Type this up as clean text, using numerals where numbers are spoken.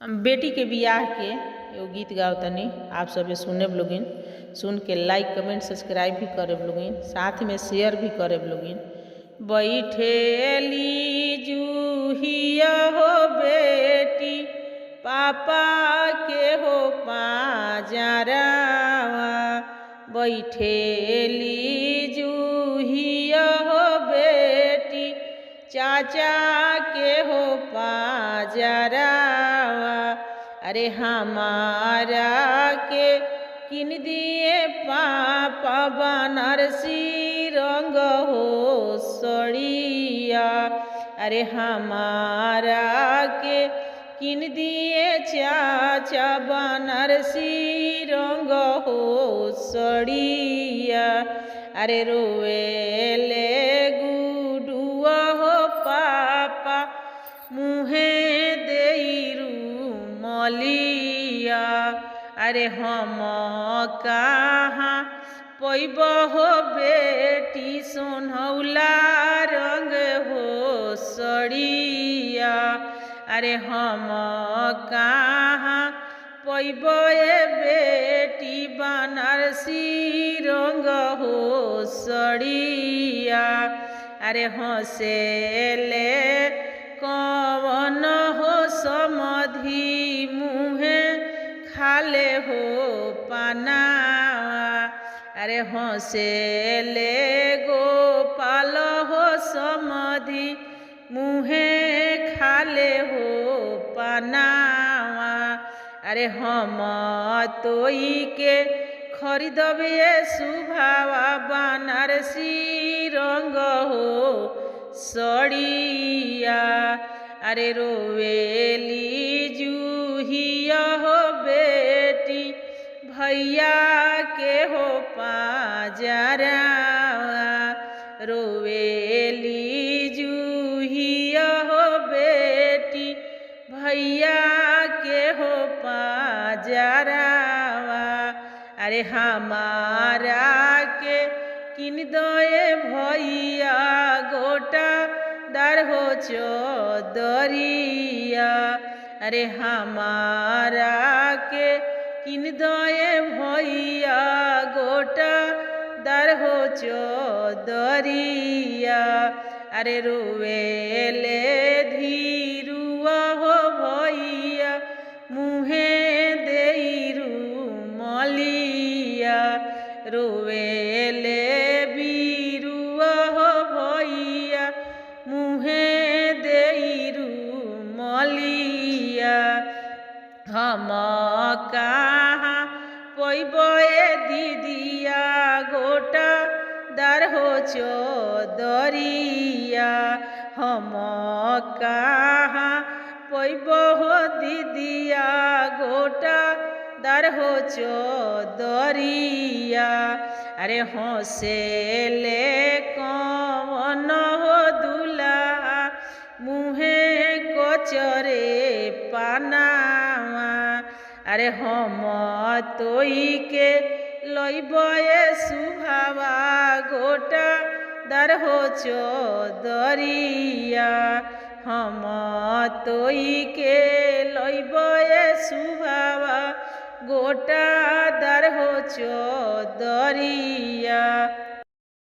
बेटी के बियाह के एगो गीत गाओ तनी आप सब सुने लोगिन। सुन के लाइक कमेंट सब्सक्राइब भी करे लोगिन, साथ में शेयर भी करे लोगिन। बैठेली जूहिया हो बेटी पापा के हो पाजरावा, बैठेली जूहिया हो बेटी चाचा के हो पाजरावा। अरे हमारा के किन दिए पापा बनारसी रंग हो सड़िया। अरे हमारा के किन दिए चाचा बनारसी रंग हो सड़िया। अरे रोवेले गुडुआ हो पापा मुहे देइरू मलिया। अरे हम कहाँ पैब हो बेटी सोनौला रंग हो सड़िया। अरे हम कहाँ पैब बेटी बनारसी रंग हो सड़िया। अरे हंसेले कवन हो समधि मुहे खाले हो पानावा। अरे हंसेले गोपाल हो समधि मुहे खाले हो पानावा। अरे हम तोई के खरीदबे सुभावा बनारसी रंग हो सड़िया। अरे रोवेली जूहिया हो बेटी भैया के हो पाजरावा। रोवेली जूहिया हो बेटी भैया के हो पाजरावा। अरे हमारा के किन दोए भैया गोटा दर हो चौदरिया। अरे हमारा के किन दोए भैया गोटा दर हो चौदरिया। अरे रोवेले धीरुआ हो भैया मुहे देइरू मलिया। रोवेले बीरुआ हो भैया मुहे देइरू मलिया। हम कहाँ पैब दीदिया गोटा दर हो चौदरिया। हम कहाँ पैब हो दीदिया गोटा दर हो चौदरिया। अरे हंसेले कवन हो दुल्हा मुहे कचरे पानावा। अरे हम तोई के लइबे सुभावा गोटा दर हो चौदरिया। हम तोई के लइबे सुभावा गोटा दर हो चौदरिया।